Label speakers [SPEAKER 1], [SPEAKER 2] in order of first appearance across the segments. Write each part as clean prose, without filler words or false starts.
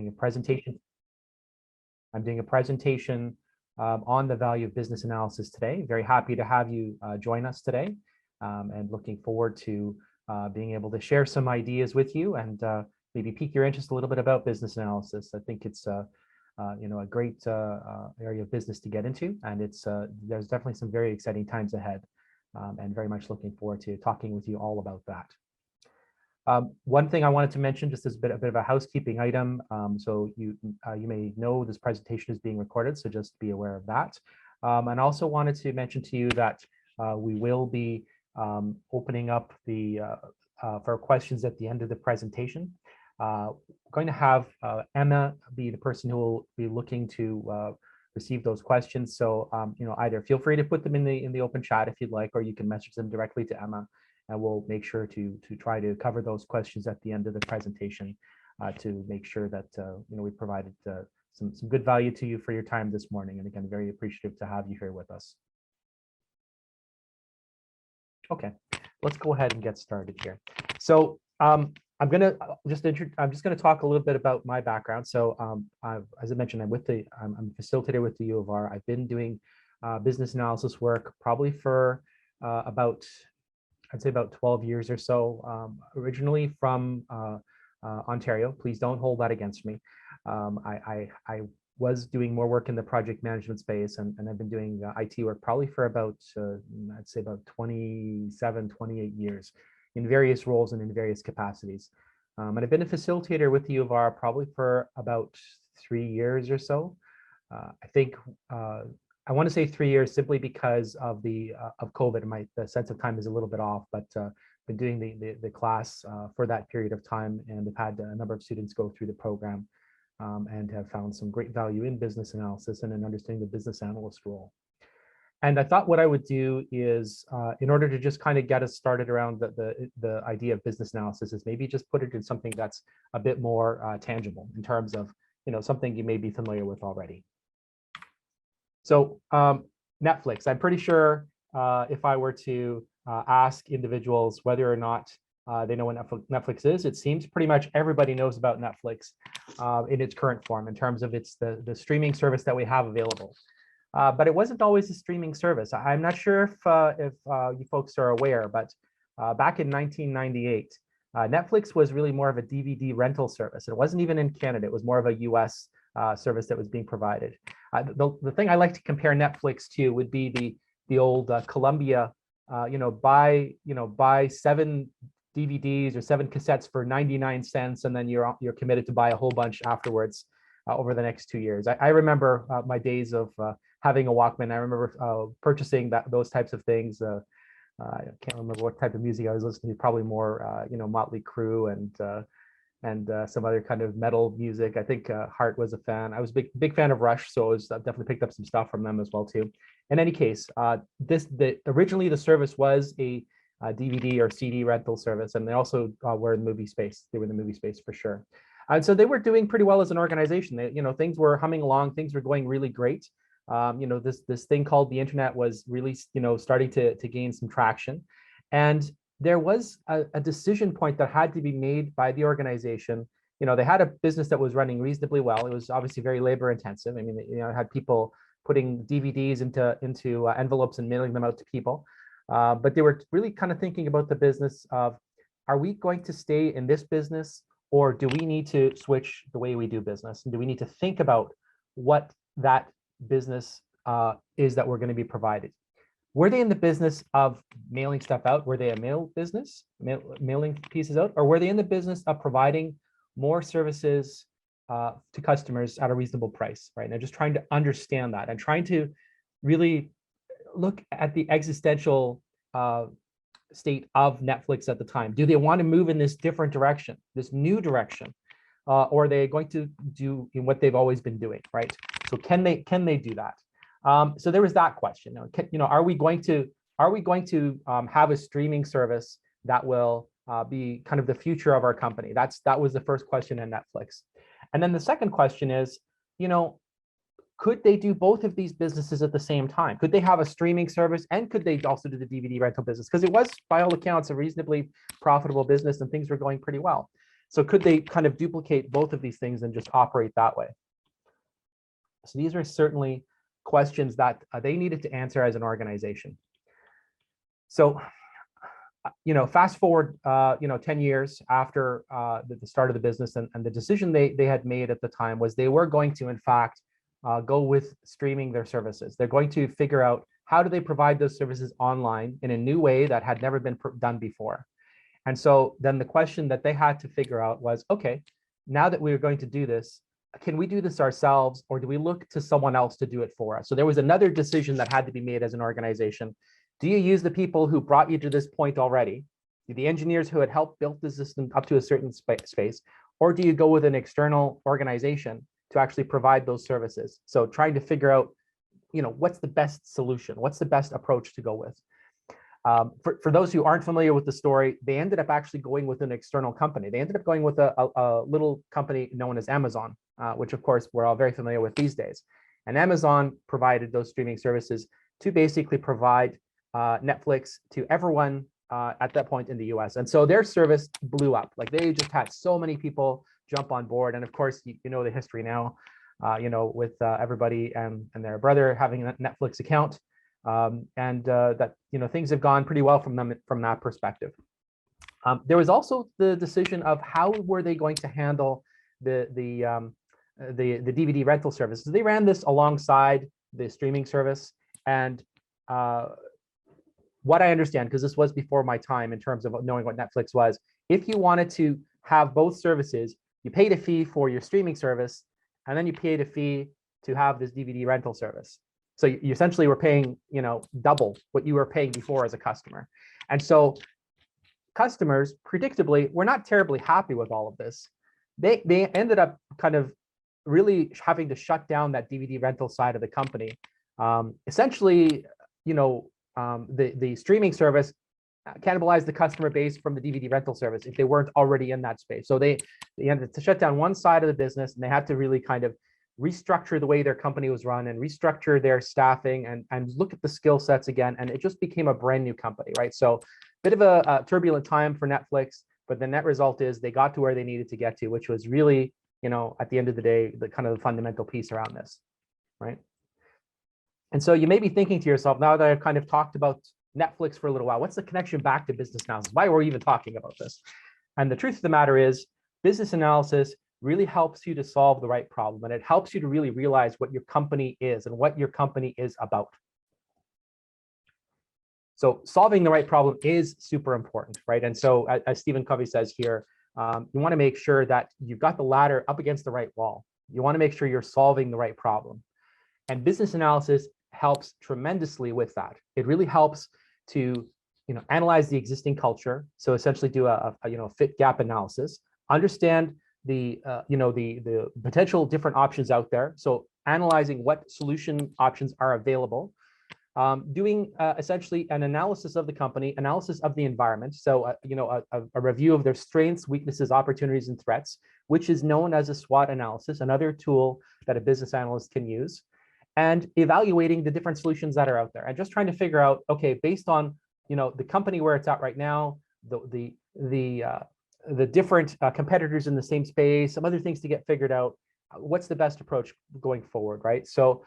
[SPEAKER 1] a presentation. I'm doing a presentation on the value of business analysis today. Very happy to have you join us today, and looking forward to being able to share some ideas with you and maybe pique your interest a little bit about business analysis. I think it's a great area of business to get into, and there's definitely some very exciting times ahead, and very much looking forward to talking with you all about that. One thing I wanted to mention, just as a bit of a housekeeping item, so you may know this presentation is being recorded, so just be aware of that. And also wanted to mention to you that we will be opening up for questions at the end of the presentation. We're going to have Emma be the person who will be looking to receive those questions. So either feel free to put them in the open chat if you'd like, or you can message them directly to Emma. And we'll make sure to try to cover those questions at the end of the presentation to make sure that we provided some good value to you for your time this morning. And again, very appreciative to have you here with us. Okay, let's go ahead and get started here. So I'm just going to talk a little bit about my background. So as I mentioned, I'm a facilitator with the U of R. I've been doing business analysis work probably for I'd say about 12 years or so, originally from Ontario. Please don't hold that against me. I was doing more work in the project management space, and I've been doing IT work probably for about, I'd say about 27, 28 years in various roles and in various capacities. And I've been a facilitator with the U of R probably for about 3 years or so. I think I want to say 3 years simply because of of COVID. The sense of time is a little bit off, but been doing the class for that period of time, and I've had a number of students go through the program and have found some great value in business analysis and in understanding the business analyst role. And I thought what I would do is, in order to just kind of get us started around the idea of business analysis, is maybe just put it in something that's a bit more tangible in terms of something you may be familiar with already. So Netflix, I'm pretty sure if I were to ask individuals whether or not they know what Netflix is, it seems pretty much everybody knows about Netflix in its current form in terms of the streaming service that we have available. But it wasn't always a streaming service. I'm not sure if you folks are aware, but back in 1998, Netflix was really more of a DVD rental service. It wasn't even in Canada. It was more of a US service that was being provided. The thing I like to compare Netflix to would be the old Columbia, buy 7 DVDs or 7 cassettes for 99 cents, and then you're committed to buy a whole bunch afterwards over the next 2 years. I remember my days of having a Walkman. I remember purchasing those types of things. I can't remember what type of music I was listening to. Probably more, Motley Crue and some other kind of metal music. I think Heart was a fan. I was a big fan of Rush, so I definitely picked up some stuff from them as well too. In any case, originally the service was a DVD or CD rental service, and they also were in the movie space. They were in the movie space for sure, and so they were doing pretty well as an organization. Things were humming along. Things were going really great. This thing called the internet was really starting to gain some traction, and there was a decision point that had to be made by the organization. They had a business that was running reasonably well. It was obviously very labor intensive. I mean, it had people putting DVDs into envelopes and mailing them out to people. But they were really kind of thinking about the business of, are we going to stay in this business, or do we need to switch the way we do business? And do we need to think about what that business is that we're going to be provided? Were they in the business of mailing stuff out? Were they a mail business, mailing pieces out? Or were they in the business of providing more services to customers at a reasonable price, right? And I'm just trying to understand that and trying to really look at the existential state of Netflix at the time. Do they want to move in this different direction, this new direction? Or are they going to do what they've always been doing, right? So can they do that? So there was that question. Are we going to have a streaming service that will be kind of the future of our company? That was the first question in Netflix. And then the second question is, could they do both of these businesses at the same time? Could they have a streaming service, and could they also do the DVD rental business? Because it was, by all accounts, a reasonably profitable business and things were going pretty well. So could they kind of duplicate both of these things and just operate that way? So these are certainly questions that they needed to answer as an organization. So, fast forward, 10 years after the start of the business, and the decision they had made at the time was they were going to, in fact, go with streaming their services. They're going to figure out how do they provide those services online in a new way that had never been done before. And so then the question that they had to figure out was, okay, now that we're going to do this, can we do this ourselves, or do we look to someone else to do it for us? So there was another decision that had to be made as an organization. Do you use the people who brought you to this point already, the engineers who had helped build the system up to a certain space, or do you go with an external organization to actually provide those services? So trying to figure out, what's the best solution? What's the best approach to go with? For those who aren't familiar with the story, they ended up actually going with an external company. They ended up going with a little company known as Amazon, which of course we're all very familiar with these days. And Amazon provided those streaming services to basically provide Netflix to everyone at that point in the US. And so their service blew up. Like, they just had so many people jump on board. And of course, you know the history now, with everybody and their brother having a Netflix account. That things have gone pretty well from that perspective. There was also the decision of how were they going to handle the DVD rental services. They ran this alongside the streaming service, and what I understand, because this was before my time in terms of knowing what Netflix was, if you wanted to have both services, you paid a fee for your streaming service, and then you paid a fee to have this DVD rental service. So you essentially were paying, double what you were paying before as a customer. And so customers, predictably, were not terribly happy with all of this. They ended up kind of really having to shut down that DVD rental side of the company. Essentially, the streaming service cannibalized the customer base from the DVD rental service if they weren't already in that space. So they ended to shut down one side of the business, and they had to really kind of restructure the way their company was run and restructure their staffing and look at the skill sets again. And it just became a brand new company, right? So bit of a turbulent time for Netflix, but the net result is they got to where they needed to get to, which was really, at the end of the day, the kind of the fundamental piece around this, right? And so you may be thinking to yourself, now that I've kind of talked about Netflix for a little while, what's the connection back to business analysis? Why were we even talking about this? And the truth of the matter is, business analysis really helps you to solve the right problem, and it helps you to really realize what your company is and what your company is about. So solving the right problem is super important, right? And so as Stephen Covey says here, you want to make sure that you've got the ladder up against the right wall. You want to make sure you're solving the right problem. And business analysis helps tremendously with that. It really helps to analyze the existing culture. So essentially do a fit gap analysis, understand the potential different options out there. So analyzing what solution options are available, doing essentially an analysis of the company, analysis of the environment. So a review of their strengths, weaknesses, opportunities, and threats, which is known as a SWOT analysis, another tool that a business analyst can use, and evaluating the different solutions that are out there and just trying to figure out, okay, based on the company where it's at right now, the different competitors in the same space, some other things to get figured out, what's the best approach going forward, right? So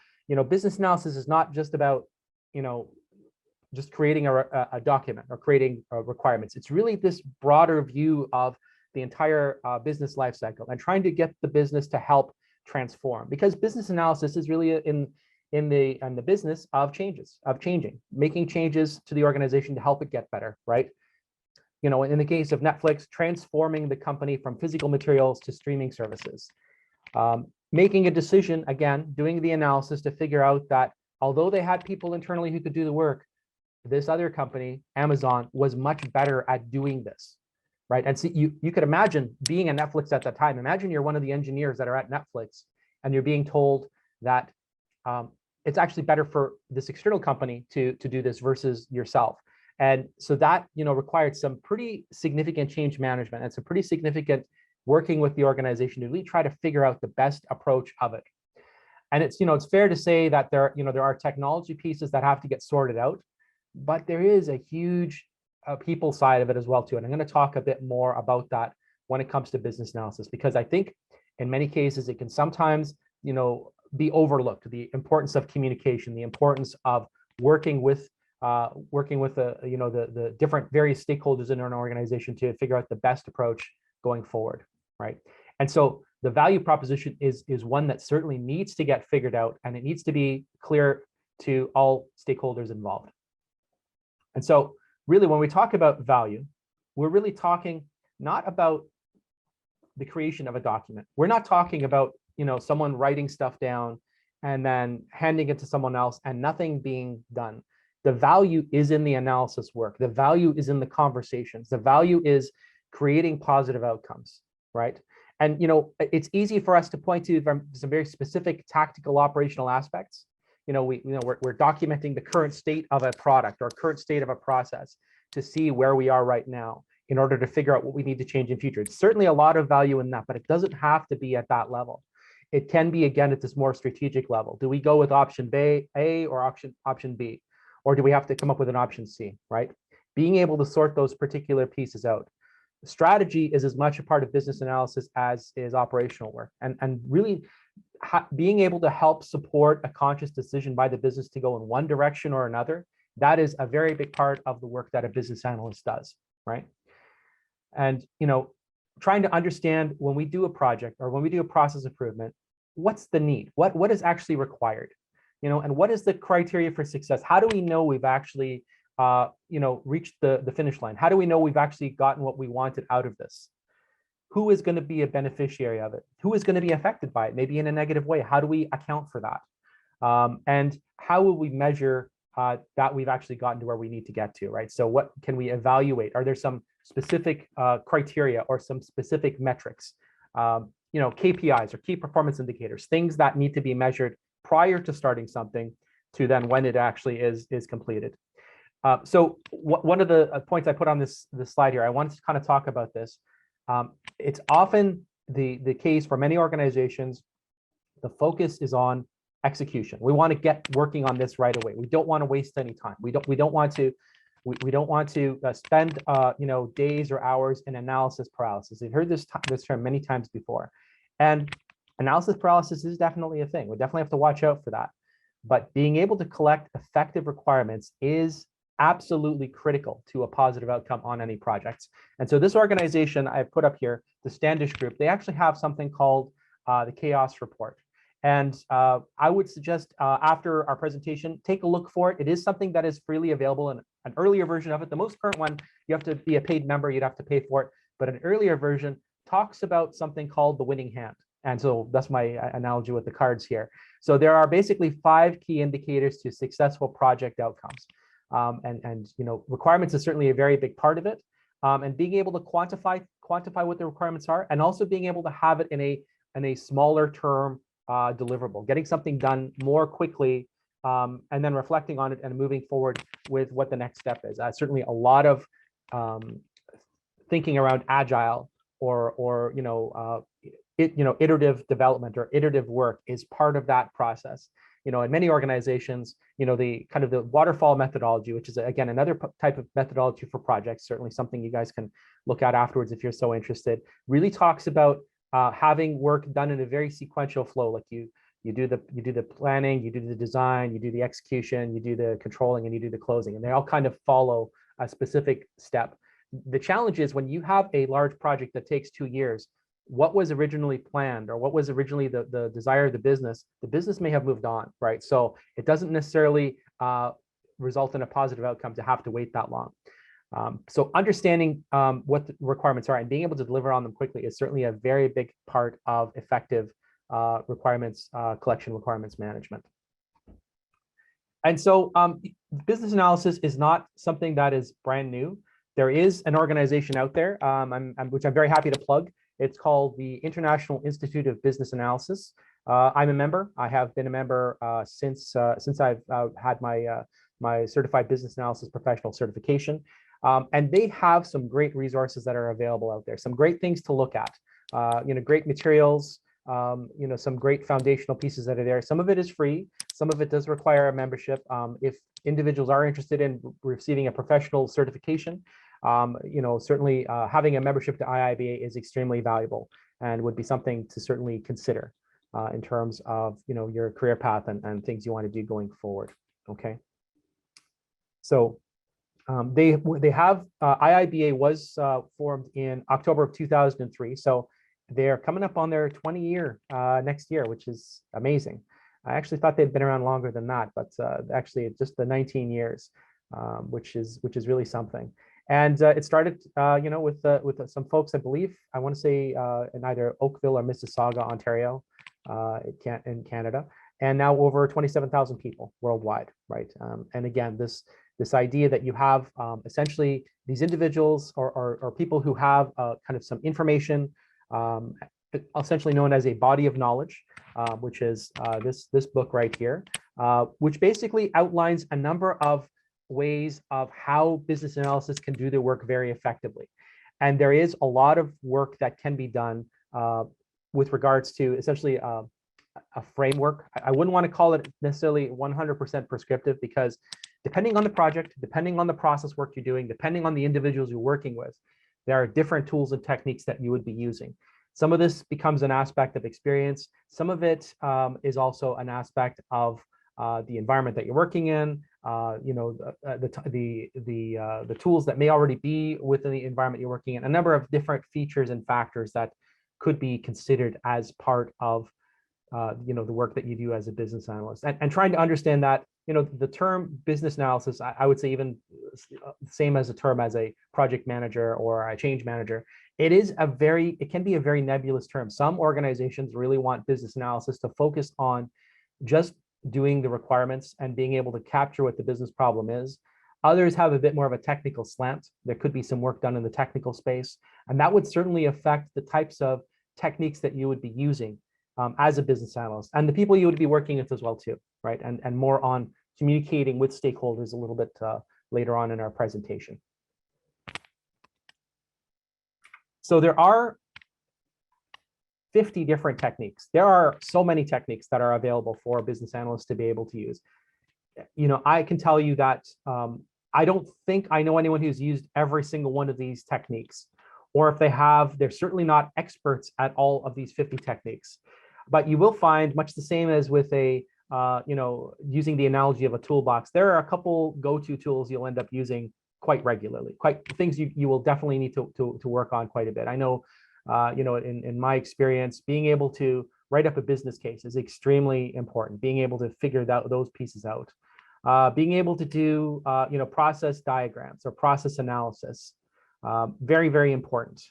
[SPEAKER 1] business analysis is not just about just creating a document or creating requirements. It's really this broader view of the entire business lifecycle and trying to get the business to help transform, because business analysis is really in the business of changing, making changes to the organization to help it get better, right? In the case of Netflix, transforming the company from physical materials to streaming services, making a decision, again, doing the analysis to figure out that although they had people internally who could do the work, this other company, Amazon, was much better at doing this, right? And so you could imagine being at Netflix at that time. Imagine you're one of the engineers that are at Netflix and you're being told that it's actually better for this external company to do this versus yourself. And so that required some pretty significant change management and some pretty significant working with the organization to really try to figure out the best approach of it. And it's fair to say that there are technology pieces that have to get sorted out, but there is a huge people side of it as well too. And I'm going to talk a bit more about that when it comes to business analysis, because I think in many cases it can sometimes, be overlooked. The importance of communication, the importance of working with the different various stakeholders in an organization to figure out the best approach going forward, right? And so the value proposition is one that certainly needs to get figured out, and it needs to be clear to all stakeholders involved. And so really, when we talk about value, we're really talking not about the creation of a document. We're not talking about, someone writing stuff down and then handing it to someone else and nothing being done. The value is in the analysis work. The value is in the conversations. The value is creating positive outcomes, right? And it's easy for us to point to some very specific tactical operational aspects. We're documenting the current state of a product or current state of a process to see where we are right now in order to figure out what we need to change in future. It's certainly a lot of value in that, but it doesn't have to be at that level. It can be, again, at this more strategic level. Do we go with option A or option B? Or do we have to come up with an option C, right? Being able to sort those particular pieces out. Strategy is as much a part of business analysis as is operational work. And really being able to help support a conscious decision by the business to go in one direction or another, that is a very big part of the work that a business analyst does, right? And, trying to understand when we do a project or when we do a process improvement, what's the need? What is actually required? And what is the criteria for success? How do we know we've actually, reached the finish line? How do we know we've actually gotten what we wanted out of this? Who is going to be a beneficiary of it? Who is going to be affected by it? Maybe in a negative way. How do we account for that? And how will we measure that we've actually gotten to where we need to get to, right? So what can we evaluate? Are there some specific criteria or some specific metrics? KPIs or key performance indicators, things that need to be measured prior to starting something to then when it actually is completed. So one of the points I put on this slide here, I wanted to kind of talk about this. It's often the case for many organizations, the focus is on execution. We want to get working on this right away. We don't want to waste any time. We don't want to spend days or hours in analysis paralysis. We've heard this term many times before, and analysis paralysis is definitely a thing. We definitely have to watch out for that. But being able to collect effective requirements is absolutely critical to a positive outcome on any projects. And so this organization I've put up here, the Standish Group, they actually have something called the Chaos Report. And I would suggest after our presentation, take a look for it. It is something that is freely available in an earlier version of it. The most current one, you have to be a paid member, you'd have to pay for it. But an earlier version talks about something called the winning hand. And so that's my analogy with the cards here. So there are basically 5 key indicators to successful project outcomes. Requirements is certainly a very big part of it. And being able to quantify what the requirements are, and also being able to have it in a smaller term deliverable, getting something done more quickly, and then reflecting on it and moving forward with what the next step is. Certainly a lot of thinking around agile or iterative development or iterative work is part of that process. In many organizations, the kind of the waterfall methodology, which is again another type of methodology for projects, certainly something you guys can look at afterwards if you're so interested, really talks about having work done in a very sequential flow. Like you do the planning, you do the design, you do the execution, you do the controlling, and you do the closing, and they all kind of follow a specific step. The challenge is when you have a large project that takes 2 years, what was originally planned or what was originally the desire of the business may have moved on, right? So it doesn't necessarily result in a positive outcome to have to wait that long. So understanding what the requirements are and being able to deliver on them quickly is certainly a very big part of effective requirements collection, requirements management. And so business analysis is not something that is brand new. There is an organization out there, which I'm very happy to plug. It's called the International Institute of Business Analysis. I'm a member. I have been a member since I've had my certified business analysis professional certification. And they have some great resources that are available out there. Some great things to look at. Great materials. Some great foundational pieces that are there. Some of it is free. Some of it does require a membership. If individuals are interested in receiving a professional certification, certainly having a membership to IIBA is extremely valuable and would be something to certainly consider in terms of your career path and things you want to do going forward. Okay. So they have IIBA was formed in October of 2003. So they're coming up on their 20-year next year, which is amazing. I actually thought they'd been around longer than that, but actually it's just the 19 years, which is really something. And it started, with some folks, I believe, I want to say in either Oakville or Mississauga, Ontario, in Canada, and now over 27,000 people worldwide, right? And again, this idea that you have essentially these individuals or people who have kind of some information, essentially known as a body of knowledge, which is this book right here, which basically outlines a number of ways of how business analysis can do their work very effectively. And there is a lot of work that can be done with regards to essentially a framework. I wouldn't want to call it necessarily 100% prescriptive, because depending on the project, depending on the process work you're doing, depending on the individuals you're working with, there are different tools and techniques that you would be using. Some of this becomes an aspect of experience. Some of it is also an aspect of the environment that you're working in, the tools that may already be within the environment you're working in, a number of different features and factors that could be considered as part of the work that you do as a business analyst, and trying to understand that, the term business analysis, I would say even same as a term as a project manager or a change manager, it can be a very nebulous term. Some organizations really want business analysis to focus on just doing the requirements and being able to capture what the business problem is. Others have a bit more of a technical slant. There could be some work done in the technical space, and that would certainly affect the types of techniques that you would be using as a business analyst, and the people you would be working with as well too, right? And more on communicating with stakeholders a little bit later on in our presentation. So there are 50 different techniques. There are so many techniques that are available for a business analyst to be able to use. I can tell you that I don't think I know anyone who's used every single one of these techniques, or if they have, they're certainly not experts at all of these 50 techniques. But you will find, much the same as with using the analogy of a toolbox, there are a couple go-to tools you'll end up using quite regularly, things you will definitely need to work on quite a bit. I know, in my experience, being able to write up a business case is extremely important. Being able to figure those pieces out, being able to do, process diagrams or process analysis, very, very important.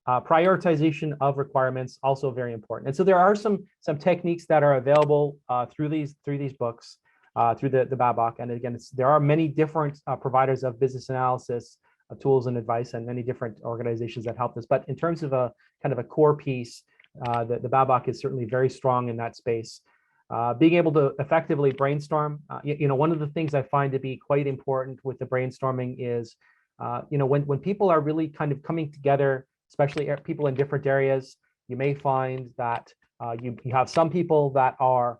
[SPEAKER 1] Prioritization of requirements, also very important. And so there are some techniques that are available through these books, through the BABOK. And again, there are many different providers of business analysis tools and advice, and many different organizations that help this. But in terms of a kind of a core piece, the BABOK is certainly very strong in that space. Being able to effectively brainstorm, one of the things I find to be quite important with the brainstorming is, when people are really kind of coming together, especially people in different areas, you may find that you have some people that are,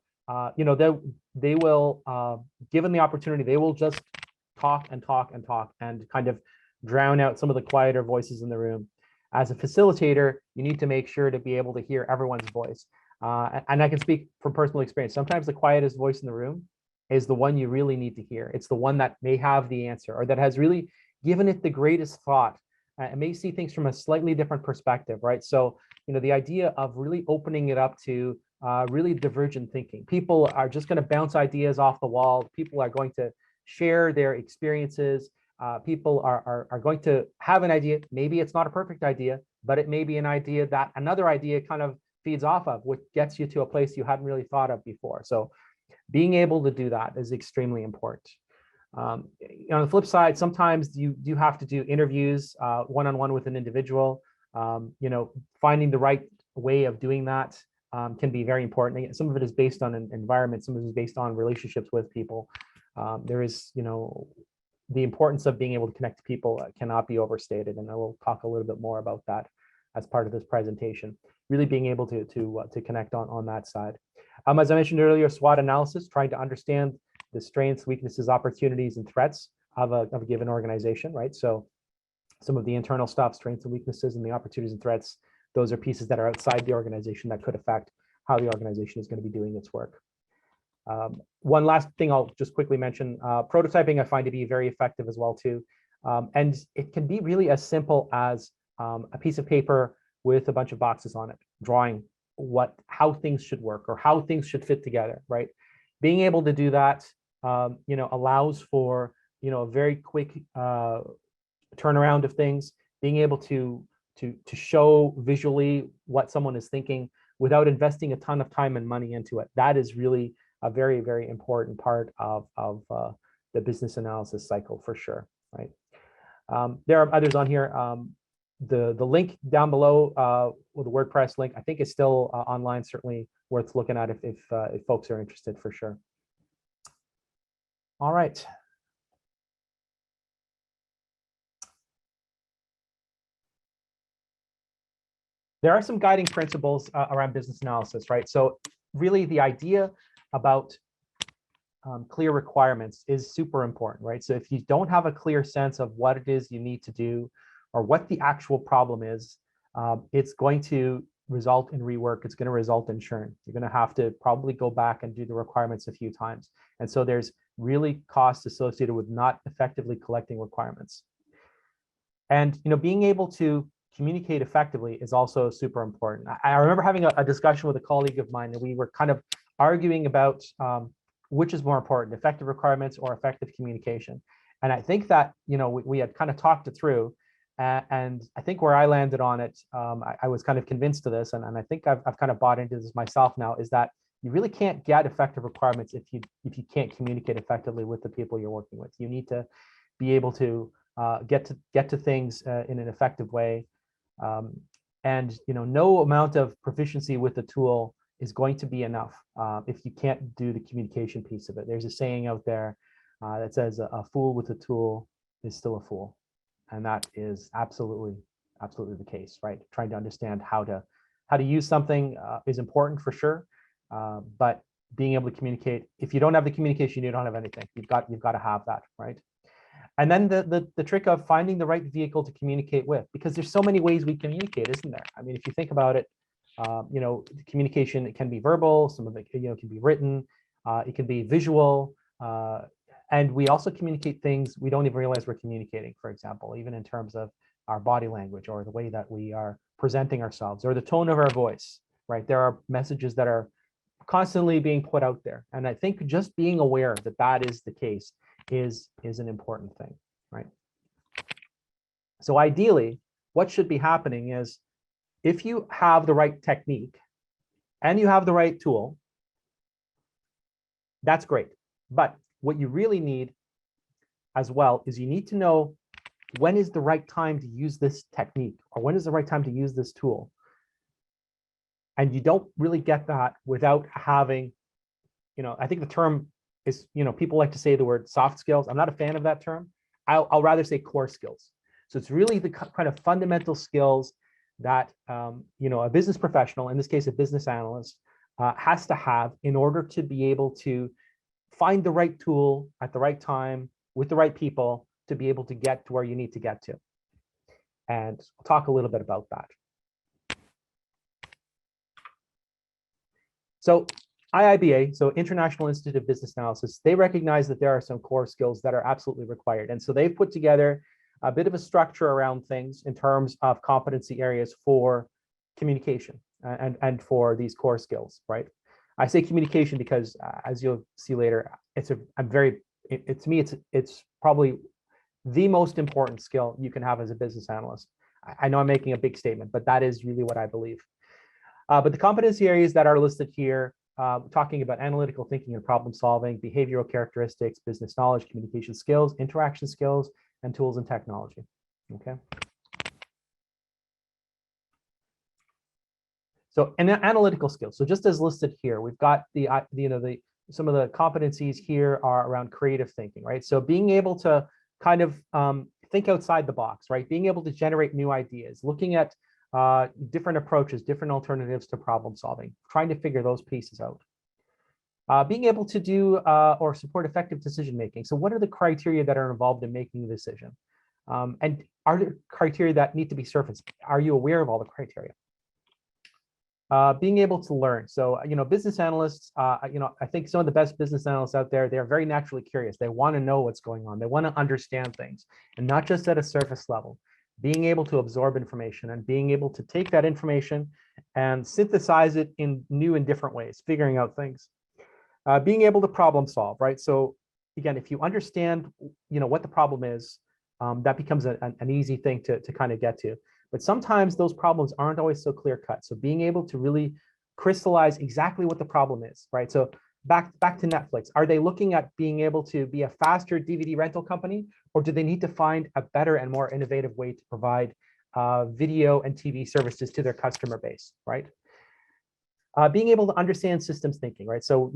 [SPEAKER 1] they will, given the opportunity, they will just talk and talk and talk and kind of drown out some of the quieter voices in the room. As a facilitator, you need to make sure to be able to hear everyone's voice. And I can speak from personal experience. Sometimes the quietest voice in the room is the one you really need to hear. It's the one that may have the answer, or that has really given it the greatest thought, and may see things from a slightly different perspective, right? So, the idea of really opening it up to really divergent thinking. People are just going to bounce ideas off the wall. People are going to share their experiences. People are going to have an idea. Maybe it's not a perfect idea, but it may be an idea that another idea kind of feeds off of, which gets you to a place you hadn't really thought of before. So being able to do that is extremely important. On the flip side, sometimes you do have to do interviews one-on-one with an individual. Finding the right way of doing that can be very important. Some of it is based on an environment, some of it is based on relationships with people. There is, the importance of being able to connect to people cannot be overstated, and I will talk a little bit more about that as part of this presentation. Really being able to connect on that side. As I mentioned earlier, SWOT analysis, trying to understand the strengths, weaknesses, opportunities, and threats of a given organization, right? So some of the internal stuff, strengths and weaknesses, and the opportunities and threats. Those are pieces that are outside the organization that could affect how the organization is going to be doing its work. One last thing I'll just quickly mention, prototyping I find to be very effective as well too. And it can be really as simple as a piece of paper with a bunch of boxes on it, drawing how things should work or how things should fit together, right? Being able to do that, allows for, a very quick turnaround of things, being able to show visually what someone is thinking without investing a ton of time and money into it. That is really a very, very important part of the business analysis cycle for sure, right? There are others on here. The link down below, with the WordPress link, I think is still online, certainly worth looking at if folks are interested for sure. All right. There are some guiding principles around business analysis, right? So really the idea about clear requirements is super important, right? So if you don't have a clear sense of what it is you need to do or what the actual problem is, it's going to result in rework. It's going to result in churn. You're going to have to probably go back and do the requirements a few times. And so there's really costs associated with not effectively collecting requirements. And being able to communicate effectively is also super important. I remember having a discussion with a colleague of mine, and we were kind of arguing about which is more important, effective requirements or effective communication. And I think that we had kind of talked it through, and I think where I landed on it, I was kind of convinced of this, and I think I've kind of bought into this myself now, is that you really can't get effective requirements if you can't communicate effectively with the people you're working with. You need to be able to get to things in an effective way. And no amount of proficiency with the tool is going to be enough if you can't do the communication piece of it. There's a saying out there that says a fool with a tool is still a fool, and that is absolutely the case, right? Trying to understand how to use something is important for sure, but being able to communicate, if you don't have the communication, you don't have anything. You've got to have that, right? And then the trick of finding the right vehicle to communicate with, because there's so many ways we communicate, isn't there? I mean, if you think about it, communication, it can be verbal, some of it, can be written, it can be visual, and we also communicate things we don't even realize we're communicating, for example, even in terms of our body language or the way that we are presenting ourselves or the tone of our voice, right? There are messages that are constantly being put out there. And I think just being aware that that is the case is an important thing, right? So ideally, what should be happening is if you have the right technique and you have the right tool, that's great. But what you really need as well is you need to know when is the right time to use this technique or when is the right time to use this tool. And you don't really get that without having, I think the term is, people like to say the word soft skills. I'm not a fan of that term. I'll rather say core skills. So it's really the kind of fundamental skills that, a business professional, in this case, a business analyst, has to have in order to be able to find the right tool at the right time with the right people to be able to get to where you need to get to. And I'll talk a little bit about that. So IIBA, so International Institute of Business Analysis, they recognize that there are some core skills that are absolutely required. And so they've put together a bit of a structure around things in terms of competency areas for communication and for these core skills, right? I say communication because as you'll see later, to me, it's probably the most important skill you can have as a business analyst. I know I'm making a big statement, but that is really what I believe. But the competency areas that are listed here, talking about analytical thinking and problem solving, behavioral characteristics, business knowledge, communication skills, interaction skills, and tools and technology. Okay. So, and analytical skills. So just as listed here, we've got some of the competencies here are around creative thinking, right? So being able to kind of think outside the box, right? Being able to generate new ideas, looking at different approaches, different alternatives to problem solving, trying to figure those pieces out. Being able to do or support effective decision making. So what are the criteria that are involved in making a decision? And are there criteria that need to be surfaced? Are you aware of all the criteria? Being able to learn. So, business analysts, I think some of the best business analysts out there, they're very naturally curious. They want to know what's going on. They want to understand things, and not just at a surface level. Being able to absorb information and being able to take that information and synthesize it in new and different ways, figuring out things. Being able to problem solve, right? So again, if you understand, what the problem is, that becomes an easy thing to kind of get to. But sometimes those problems aren't always so clear cut. So being able to really crystallize exactly what the problem is, right? So back to Netflix, are they looking at being able to be a faster DVD rental company, or do they need to find a better and more innovative way to provide video and TV services to their customer base, right? Being able to understand systems thinking, right? So,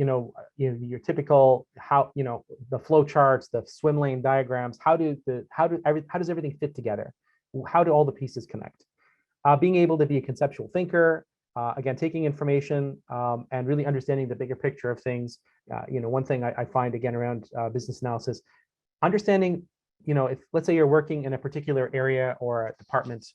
[SPEAKER 1] your typical the flow charts, the swim lane diagrams, how does everything fit together? How do all the pieces connect? Being able to be a conceptual thinker, again, taking information and really understanding the bigger picture of things. One thing I find again around business analysis, understanding, if let's say you're working in a particular area or a department,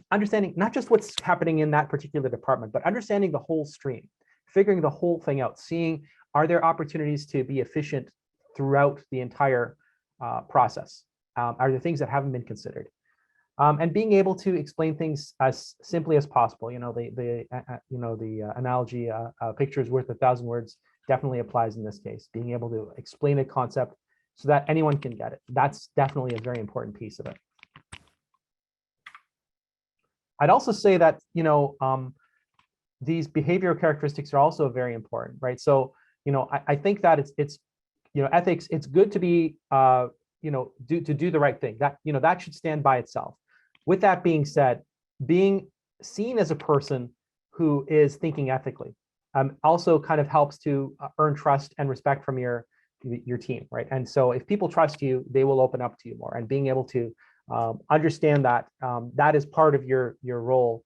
[SPEAKER 1] understanding not just what's happening in that particular department, but understanding the whole stream, figuring the whole thing out, seeing are there opportunities to be efficient throughout the entire process? Are there things that haven't been considered? And being able to explain things as simply as possible. The analogy, a picture is worth 1,000 words definitely applies in this case. Being able to explain a concept so that anyone can get it. That's definitely a very important piece of it. I'd also say that, these behavioral characteristics are also very important, right? So, I think that it's ethics, it's good to be, to do the right thing. That should stand by itself. With that being said, being seen as a person who is thinking ethically also kind of helps to earn trust and respect from your team, right? And so if people trust you, they will open up to you more, and being able to understand that that is part of your role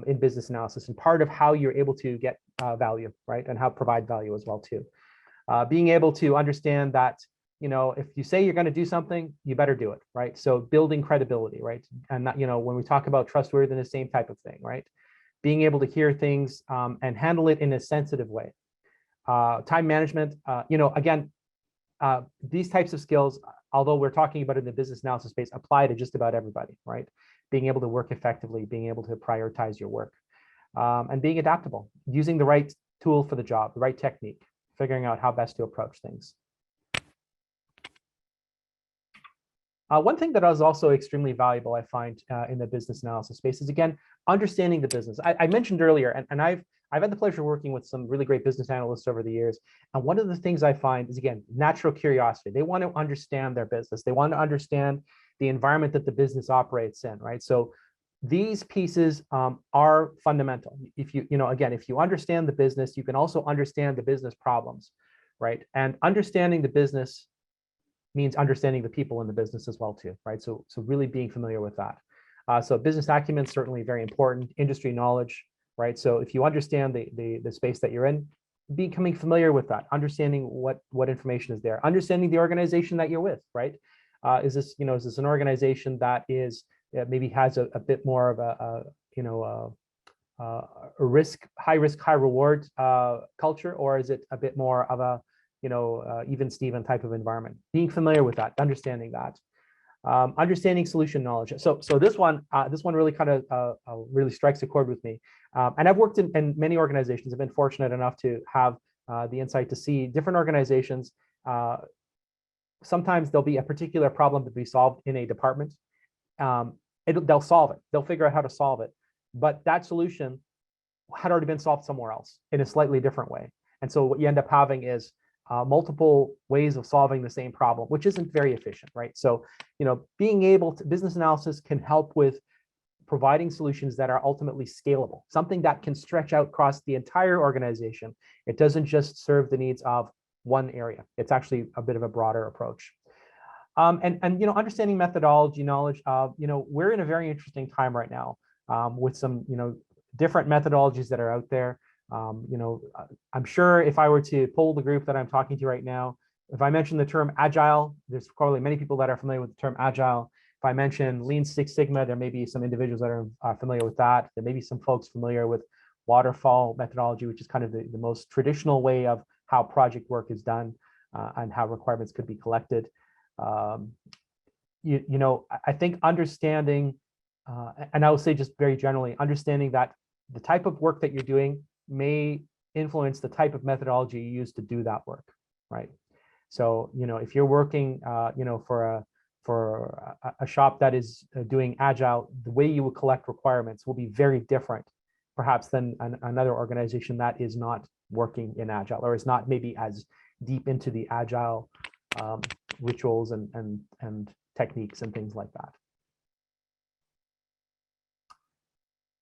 [SPEAKER 1] in business analysis and part of how you're able to get value, right? And how provide value as well too. Being able to understand that, if you say you're going to do something, you better do it, right? So building credibility, right? And that, when we talk about trustworthiness, same type of thing, right? Being able to hear things and handle it in a sensitive way. Time management, again, these types of skills, although we're talking about in the business analysis space, apply to just about everybody, right? Being able to work effectively, being able to prioritize your work, and being adaptable, using the right tool for the job, the right technique, figuring out how best to approach things. One thing that is also extremely valuable, I find, in the business analysis space is, again, understanding the business. I mentioned earlier, and I've had the pleasure of working with some really great business analysts over the years. And one of the things I find is, again, natural curiosity. They want to understand their business. They want to understand the environment that the business operates in, right? So these pieces are fundamental. If if you understand the business, you can also understand the business problems, right? And understanding the business means understanding the people in the business as well too, right? So really being familiar with that. So business acumen is certainly very important. Industry knowledge, right? So if you understand the space that you're in, becoming familiar with that, understanding what information is there, understanding the organization that you're with, right? Is this an organization that is maybe has a bit more of a high risk, high reward culture, or is it a bit more of a even Steven type of environment? Being familiar with that, understanding that, understanding solution knowledge. So this one really kind of really strikes a chord with me. And I've worked in many organizations. I've been fortunate enough to have the insight to see different organizations. Sometimes there'll be a particular problem to be solved in a department. They'll solve it. They'll figure out how to solve it. But that solution had already been solved somewhere else in a slightly different way. And so what you end up having is multiple ways of solving the same problem, which isn't very efficient, right? So, being able to, business analysis can help with providing solutions that are ultimately scalable, something that can stretch out across the entire organization. It doesn't just serve the needs of one area. It's actually a bit of a broader approach. And understanding methodology, knowledge. We're in a very interesting time right now with some, different methodologies that are out there. I'm sure if I were to poll the group that I'm talking to right now, if I mention the term agile, there's probably many people that are familiar with the term agile. If I mention Lean Six Sigma, there may be some individuals that are familiar with that. There may be some folks familiar with waterfall methodology, which is kind of the most traditional way of how project work is done and how requirements could be collected. I think understanding, and I will say just very generally, understanding that the type of work that you're doing may influence the type of methodology you use to do that work, right? So, if you're working, for a shop that is doing agile, the way you would collect requirements will be very different, perhaps, than another organization that is not working in agile or is not maybe as deep into the agile rituals and techniques and things like that.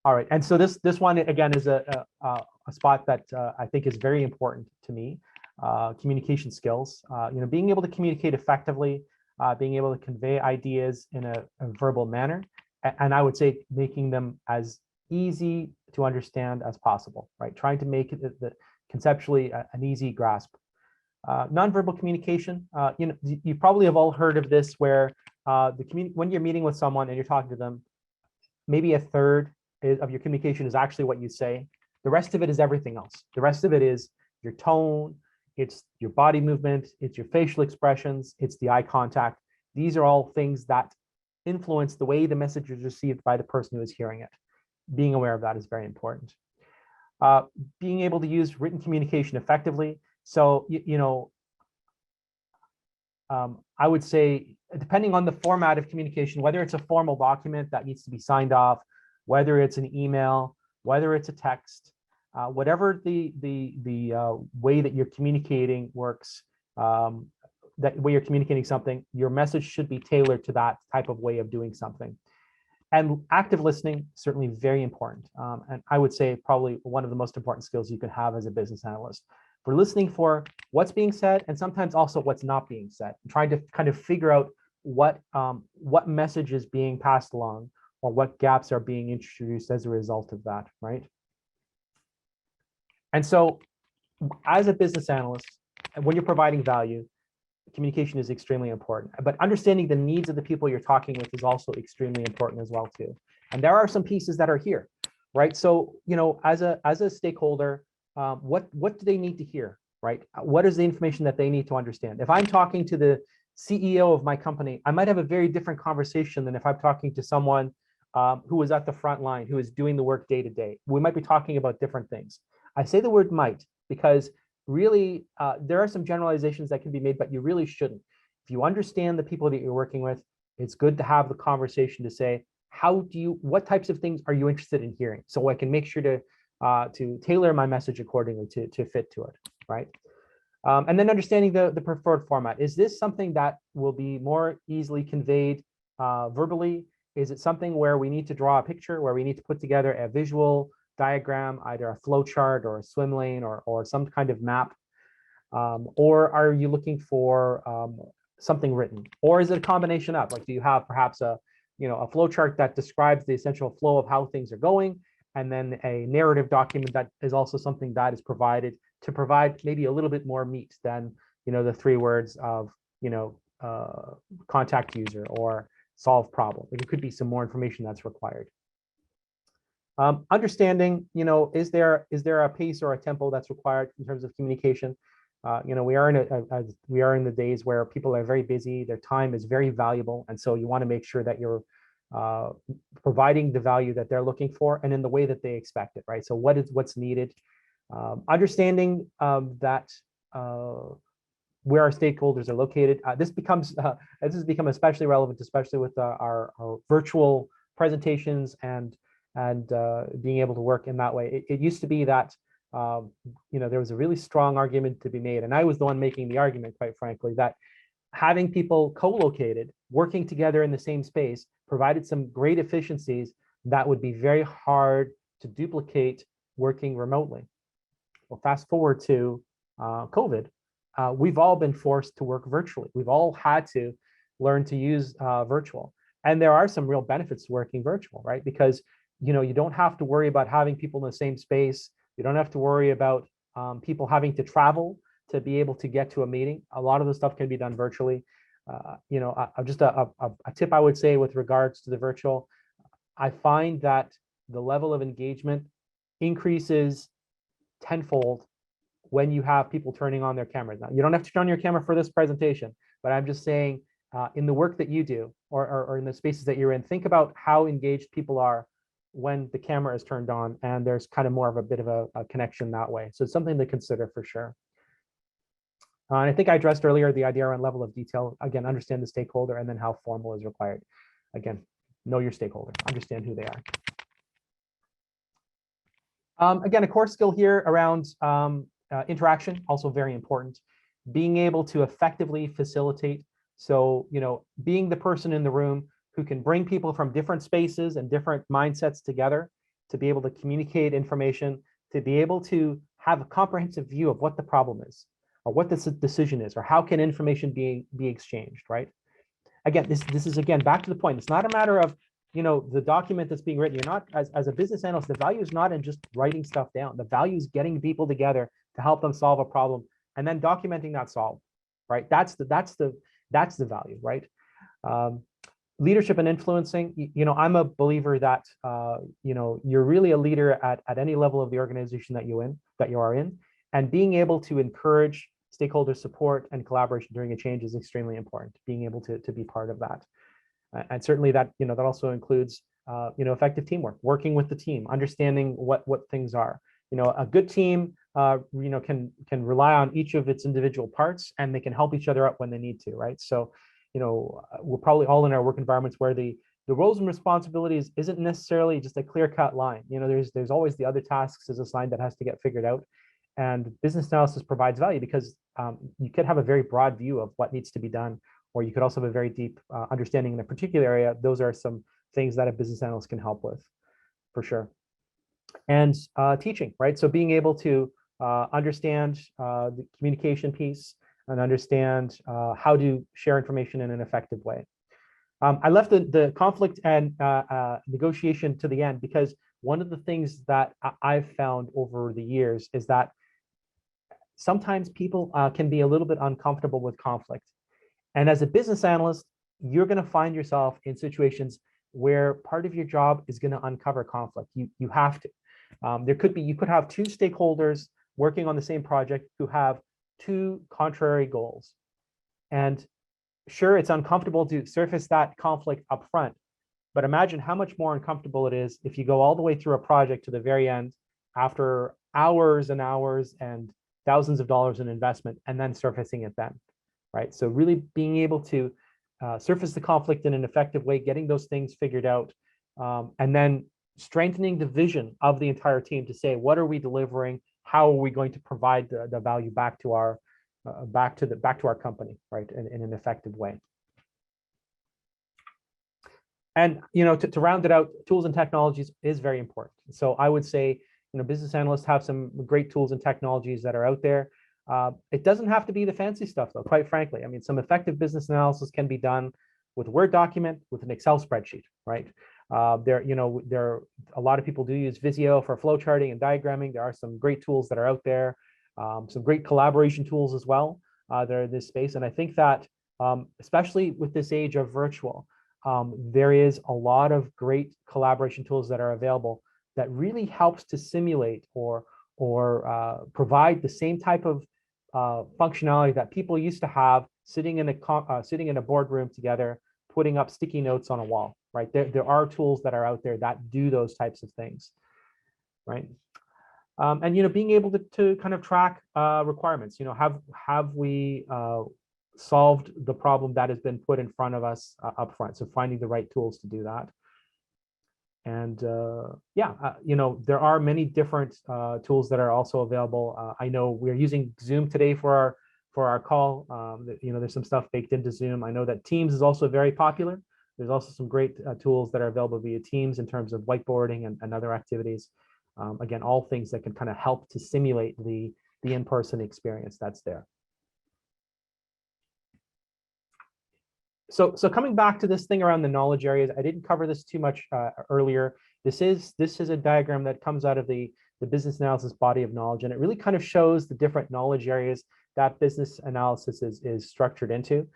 [SPEAKER 1] All right, and so this one again is a spot that I think is very important to me. Communication skills, being able to communicate effectively, being able to convey ideas in a verbal manner, and I would say making them as easy to understand as possible, right? Trying to make it conceptually an easy grasp. Nonverbal communication, you probably have all heard of this, where when you're meeting with someone and you're talking to them, maybe a third of your communication is actually what you say. The rest of it is everything else. The rest of it is your tone, it's your body movement, it's your facial expressions, it's the eye contact. These are all things that influence the way the message is received by the person who is hearing it. Being aware of that is very important. Being able to use written communication effectively. So, I would say, depending on the format of communication, whether it's a formal document that needs to be signed off, whether it's an email, whether it's a text, whatever the way that you're communicating works, that way you're communicating something, your message should be tailored to that type of way of doing something. And active listening, certainly very important. And I would say probably one of the most important skills you can have as a business analyst. We're listening for what's being said and sometimes also what's not being said, trying to kind of figure out what message is being passed along or what gaps are being introduced as a result of that, right? And so as a business analyst, when you're providing value, communication is extremely important, but understanding the needs of the people you're talking with is also extremely important as well too. And there are some pieces that are here, right? So, as a stakeholder, what do they need to hear, right? What is the information that they need to understand? If I'm talking to the CEO of my company, I might have a very different conversation than if I'm talking to someone who is at the front line, who is doing the work day to day. We might be talking about different things. I say the word might because really there are some generalizations that can be made, but you really shouldn't. If you understand the people that you're working with, it's good to have the conversation to say, what types of things are you interested in hearing? So I can make sure to tailor my message accordingly to fit to it, right? And then understanding the preferred format. Is this something that will be more easily conveyed verbally? Is it something where we need to draw a picture, where we need to put together a visual diagram, either a flow chart or a swim lane or some kind of map? Or are you looking for something written? Or is it a combination of, like, do you have perhaps a flow chart that describes the essential flow of how things are going, and then a narrative document that is also something that is provided to provide maybe a little bit more meat than the 3 words of contact user or solve problem? It could be some more information that's required. Understanding, is there a pace or a tempo that's required in terms of communication? We are in the days where people are very busy, their time is very valuable, and so you want to make sure that you're providing the value that they're looking for and in the way that they expect it, right? So what's needed? Understanding that where our stakeholders are located. This has become especially relevant, especially with our virtual presentations and being able to work in that way. It used to be that there was a really strong argument to be made, and I was the one making the argument, quite frankly, that having people co-located, working together in the same space, provided some great efficiencies that would be very hard to duplicate working remotely. Well, fast forward to COVID, we've all been forced to work virtually. We've all had to learn to use virtual, and there are some real benefits to working virtual, right? Because you don't have to worry about having people in the same space. You don't have to worry about people having to travel to be able to get to a meeting. A lot of the stuff can be done virtually. just a tip I would say with regards to the virtual, I find that the level of engagement increases tenfold when you have people turning on their cameras. Now, you don't have to turn on your camera for this presentation, but I'm just saying in the work that you do or in the spaces that you're in, think about how engaged people are when the camera is turned on and there's kind of more of a bit of a connection that way. So it's something to consider for sure. And I think I addressed earlier the idea around level of detail. Again, understand the stakeholder and then how formal is required. Again, know your stakeholder, understand who they are. Again, a core skill here around interaction, also very important. Being able to effectively facilitate. So, being the person in the room who can bring people from different spaces and different mindsets together to be able to communicate information, to be able to have a comprehensive view of what the problem is, or what the decision is, or how can information be exchanged, right? Again, this is again back to the point. It's not a matter of the document that's being written. You're not, as a business analyst, the value is not in just writing stuff down. The value is getting people together to help them solve a problem and then documenting that solve, right? That's the value, right? Leadership and influencing. I'm a believer that you're really a leader at any level of the organization that you are in, and being able to encourage stakeholder support and collaboration during a change is extremely important. Being able to be part of that, and certainly that that also includes effective teamwork, working with the team, understanding what things are. A good team can rely on each of its individual parts, and they can help each other out when they need to, right? So we're probably all in our work environments where the roles and responsibilities isn't necessarily just a clear-cut line. There's always the other tasks as assigned that has to get figured out. And business analysis provides value because you could have a very broad view of what needs to be done, or you could also have a very deep understanding in a particular area. Those are some things that a business analyst can help with, for sure. And teaching, right? So being able to understand the communication piece and understand how to share information in an effective way. I left the conflict and negotiation to the end because one of the things that I've found over the years is that sometimes people can be a little bit uncomfortable with conflict. And as a business analyst, you're going to find yourself in situations where part of your job is going to uncover conflict. You have to. You could have two stakeholders working on the same project who have two contrary goals. And sure, it's uncomfortable to surface that conflict up front, but imagine how much more uncomfortable it is if you go all the way through a project to the very end after hours and hours and thousands of dollars in investment and then surfacing it then, right? So really being able to surface the conflict in an effective way, getting those things figured out, and then strengthening the vision of the entire team to say, what are we delivering? How are we going to provide the value back to our company, right, in an effective way? And to round it out, tools and technologies is very important. So I would say business analysts have some great tools and technologies that are out there. It doesn't have to be the fancy stuff, though, quite frankly. I mean, some effective business analysis can be done with a Word document, with an Excel spreadsheet, right? There a lot of people do use Visio for flow charting and diagramming. There are some great tools that are out there, some great collaboration tools as well. They're in this space, and I think that especially with this age of virtual, there is a lot of great collaboration tools that are available that really helps to simulate or provide the same type of functionality that people used to have sitting in a boardroom together, putting up sticky notes on a wall, right? There are tools that are out there that do those types of things, right? And being able to kind of track requirements. Have we solved the problem that has been put in front of us up front? So finding the right tools to do that. And there are many different tools that are also available. I know we're using Zoom today for our call. There's some stuff baked into Zoom. I know that Teams is also very popular. There's also some great tools that are available via Teams in terms of whiteboarding and other activities. Again, all things that can kind of help to simulate the in-person experience that's there. So coming back to this thing around the knowledge areas, I didn't cover this too much earlier. This is a diagram that comes out of the business analysis body of knowledge, and it really kind of shows the different knowledge areas that business analysis is structured into.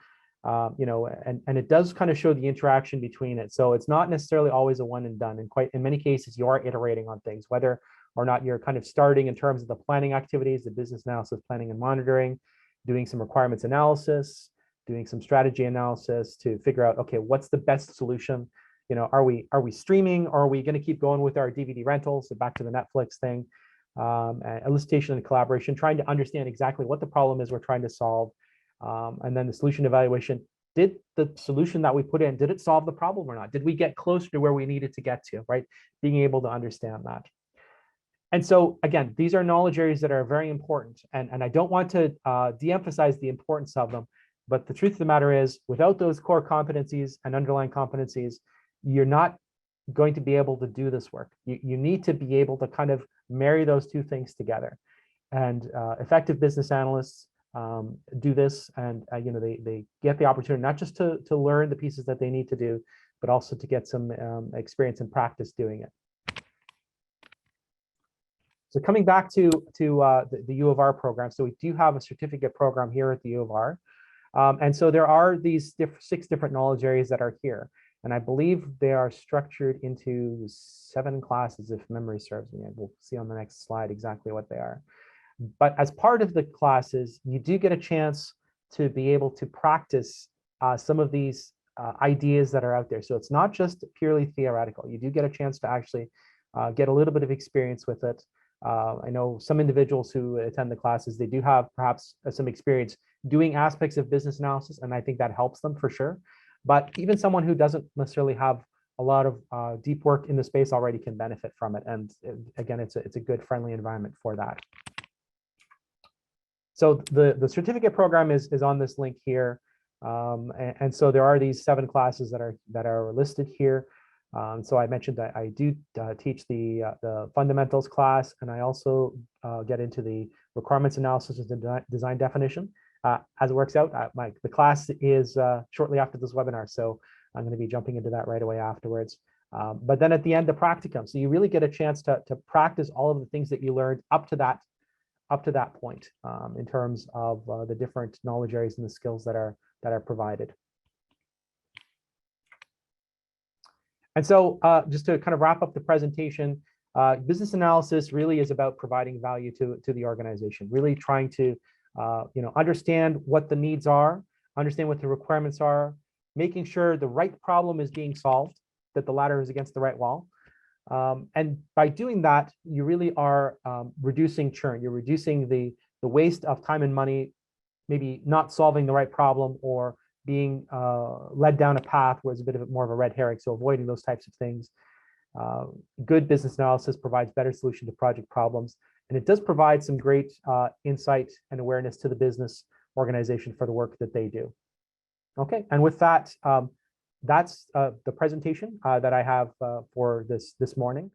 [SPEAKER 1] And it does kind of show the interaction between it. So it's not necessarily always a one and done. And quite in many cases, you are iterating on things, whether or not you're kind of starting in terms of the planning activities, the business analysis, planning and monitoring, doing some requirements analysis, doing some strategy analysis to figure out, okay, what's the best solution? Are we streaming, or are we going to keep going with our DVD rentals? So back to the Netflix thing, elicitation and collaboration, trying to understand exactly what the problem is we're trying to solve. And then the solution evaluation. Did the solution that we put in, did it solve the problem or not? Did we get closer to where we needed to get to, right? Being able to understand that. And so again, these are knowledge areas that are very important. And I don't want to de-emphasize the importance of them, but the truth of the matter is, without those core competencies and underlying competencies, you're not going to be able to do this work. You need to be able to kind of marry those two things together. And effective business analysts do this, and they get the opportunity not just to learn the pieces that they need to do, but also to get some experience and practice doing it. So coming back to the U of R program, so we do have a certificate program here at the U of R. And so there are these 6 different knowledge areas that are here. And I believe they are structured into 7 classes, if memory serves me. And we'll see on the next slide exactly what they are. But as part of the classes, you do get a chance to be able to practice some of these ideas that are out there. So it's not just purely theoretical. You do get a chance to actually get a little bit of experience with it. I know some individuals who attend the classes, they do have perhaps some experience doing aspects of business analysis, and I think that helps them for sure. But even someone who doesn't necessarily have a lot of deep work in the space already can benefit from it. And again, it's a good, friendly environment for that. So the certificate program is on this link here. And so there are these 7 classes that are listed here. So I mentioned that I do teach the fundamentals class, and I also get into the requirements analysis and design definition. As it works out, the class is shortly after this webinar, so I'm going to be jumping into that right away afterwards. But then at the end, the practicum. So you really get a chance to practice all of the things that you learned up to that point in terms of the different knowledge areas and the skills that are provided. And so just to kind of wrap up the presentation, business analysis really is about providing value to the organization, really trying to understand what the needs are, understand what the requirements are, making sure the right problem is being solved, that the ladder is against the right wall. And by doing that, you really are reducing churn. You're reducing the waste of time and money, maybe not solving the right problem or being led down a path where it's a bit more of a red herring. So avoiding those types of things. Good business analysis provides better solution to project problems. And it does provide some great insight and awareness to the business organization for the work that they do. Okay, and with that, that's the presentation that I have for this morning.